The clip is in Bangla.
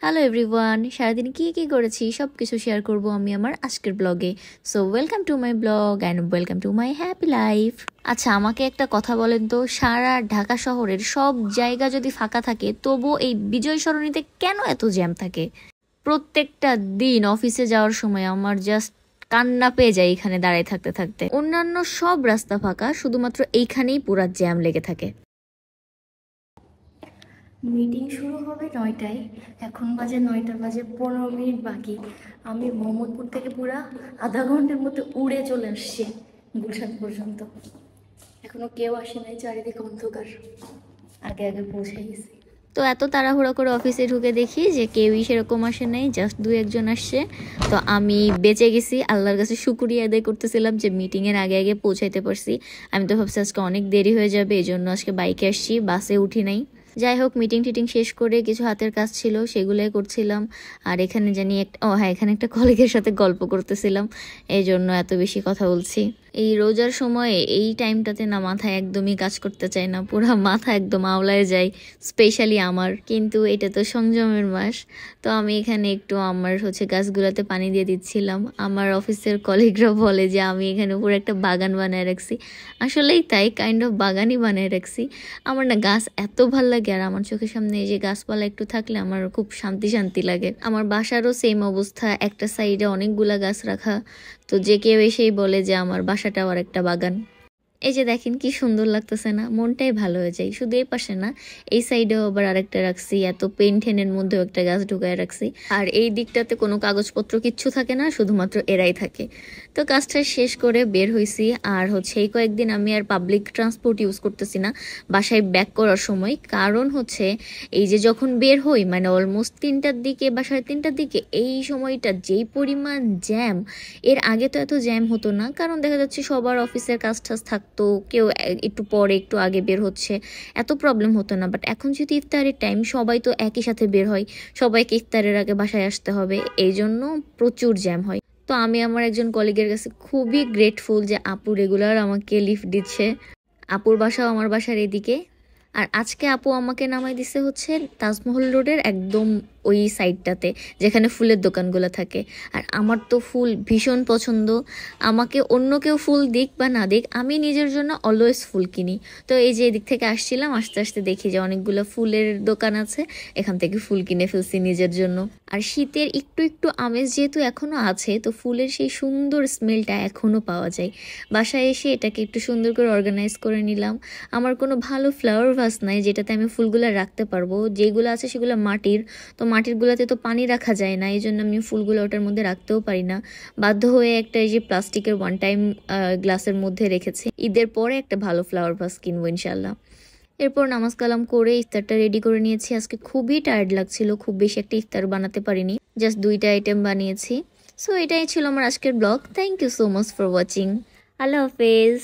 হ্যালো এভরিওয়ান, সারাদিন কি করেছি সব কিছু শেয়ার করব আমি আমার আজকের ব্লগে। So welcome to my blog and welcome to my happy life. আচ্ছা, আমাকে একটা কথা বলেন তো, সারা ঢাকা শহরের সব জায়গা যদি ফাঁকা থাকে তবুও এই বিজয় সরণিতে কেন এত জ্যাম থাকে? প্রত্যেকটা দিন অফিসে যাওয়ার সময় আমার জাস্ট কান্না পেয়ে যায় এখানে দাঁড়ায় থাকতে থাকতে। অন্যান্য সব রাস্তা ফাঁকা, শুধুমাত্র এইখানেই পুরা জ্যাম লেগে থাকে। মিটিং শুরু হবে 9টায়, এখন বাজে 9টা বাজে 15 মিনিট বাকি। আমি মোহাম্মদপুর থেকে পুরা আধা ঘন্টার মধ্যে উড়ে চলে আসছি গুলশান পর্যন্ত। এখনো কেউ আসে নাই, চারিদিকে অন্ধকার। আগে আগে পৌঁছে গেছি। তো এত তাড়াহুড়ো করে অফিসে ঢুকে দেখি যে কেউই সেরকম আসে নাই, জাস্ট দু একজন আসছে। তো আমি বেঁচে গেছি, আল্লাহর কাছে শুকরিয়া আদায় করতেছিলাম যে মিটিংয়ের আগে আগে পৌঁছাইতে পারছি। আমি তো ভাবছি আজকে অনেক দেরি হয়ে যাবে, এই জন্য আজকে বাইকে আসছি, বাসে উঠি নাই। যাই হোক, মিটিং টিটিং শেষ করে কিছু হাতের কাজ ছিল সেগুলোই করছিলাম। আর এখানে জানি এখানে একটা কলিগের সাথে গল্প করতেছিলাম, এই জন্য এত বেশি কথা বলছি। এই রোজার সময়ে এই টাইমটাতে না মাথা একদমই কাজ করতে চায় না, পুরো মাথা একদম আওলায় যায়, স্পেশালি আমার। কিন্তু এটা তো সংযমের মাস, তো আমি এখানে একটু আমার গাছগুলোতে পানি দিয়ে দিচ্ছিলাম। আমার অফিসের কলিগরা বলে যে আমি এখানে পুরো একটা বাগান বানায় রাখছি। আসলেই তাই, কাইন্ড অফ বাগানই বানায় রাখছি। আমার না গাছ এত ভাল লাগে, আর আমার চোখের সামনে এই যে গাছপালা একটু থাকলে আমার খুব শান্তি শান্তি লাগে। আমার বাসারও সেম অবস্থা, একটা সাইডে অনেকগুলা গাছ রাখা। তো যে কেউ এসেই বলে যে আমার বাসাটাও আর একটা বাগান। এই যে দেখেন কি সুন্দর লাগতেছে না, মনটাই ভালো হয়ে যায়। শুধু এই পাশে না, এই সাইডেও আবার আরেকটা রাখছি, এত পেন্টেনের মধ্যেও একটা গাছ ঢুকায় রাখছি। আর এই দিকটাতে কোনো কাগজপত্র কিচ্ছু থাকে না, শুধুমাত্র এরাই থাকে। তো কাজটা শেষ করে বের হয়েছি। আর এই কয়েকদিন আমি আর পাবলিক ট্রান্সপোর্ট ইউজ করতেছি না বাসায় ব্যাক করার সময়। কারণ এই যে যখন বের হই, মানে অলমোস্ট 3টার দিকে বা 3:30টার দিকে, এই সময়টা যেই পরিমাণ জ্যাম, এর আগে তো এত জ্যাম হতো না। কারণ দেখা যাচ্ছে সবার অফিসের কাজ টাজ থাকতো, কেউ একটু পরে একটু আগে বের হচ্ছে, এত প্রবলেম হতো না। বাট এখন যেহেতু ইফতারের টাইম, সবাই তো একই সাথে বের হয়, সবাইকে ইফতারের আগে বাসায় আসতে হবে, এই জন্য প্রচুর জ্যাম হয়। তো আমি আমার একজন কলিগের কাছে খুবই গ্রেটফুল যে আপু রেগুলার আমাকে লিফট দিচ্ছে। আপুর বাসাও আমার বাসার এদিকে। আর আজকে আপু আমাকে নামাই দিছে তাজমহল রোডের একদম ওই সাইডটাতে, যেখানে ফুলের দোকানগুলো থাকে। আর আমার তো ফুল ভীষণ পছন্দ। আমাকে অন্য কেউ ফুল দিক বা না দিক, আমি নিজের জন্য অলওয়েজ ফুল কিনি। তো এই যে এদিক থেকে আসছিলাম, আস্তে আস্তে দেখি যে অনেকগুলো ফুলের দোকান আছে, এখান থেকে ফুল কিনে ফেলছি নিজের জন্য। আর শীতের একটু একটু আমেজ যেহেতু এখনো আছে, তো ফুলের সেই সুন্দর স্মেলটা এখনো পাওয়া যায়। বাসায় এসে এটাকে একটু সুন্দর করে অর্গানাইজ করে নিলাম। আমার কোনো ভালো ফ্লাওয়ার ভাস নাই যেটাতে আমি ফুলগুলো রাখতে পারবো, যেগুলো আছে সেগুলো মাটির। তো মাটির গুলাতে তো পানি রাখা যায় না, এই জন্য আমি ফুলগুলো ওটার মধ্যে রাখতেও পারি না। বাধ্য হয়ে একটা এই যে প্লাস্টিকের ওয়ান টাইম গ্লাসের মধ্যে রেখেছি। ঈদের পরে একটা ভালো ফ্লাওয়ার ভাস কিনবো ইনশাল্লাহ। এরপর নামাজ কালাম করে ইফতারটা রেডি করে নিয়েছি। আজকে খুবই টায়ার্ড লাগছিল, খুব বেশি একটা ইফতার বানাতে পারিনি, জাস্ট 2টা আইটেম বানিয়েছি। সো এটাই ছিল আমার আজকের blog. Thank you so much for watching. আল্লাহ হাফেজ।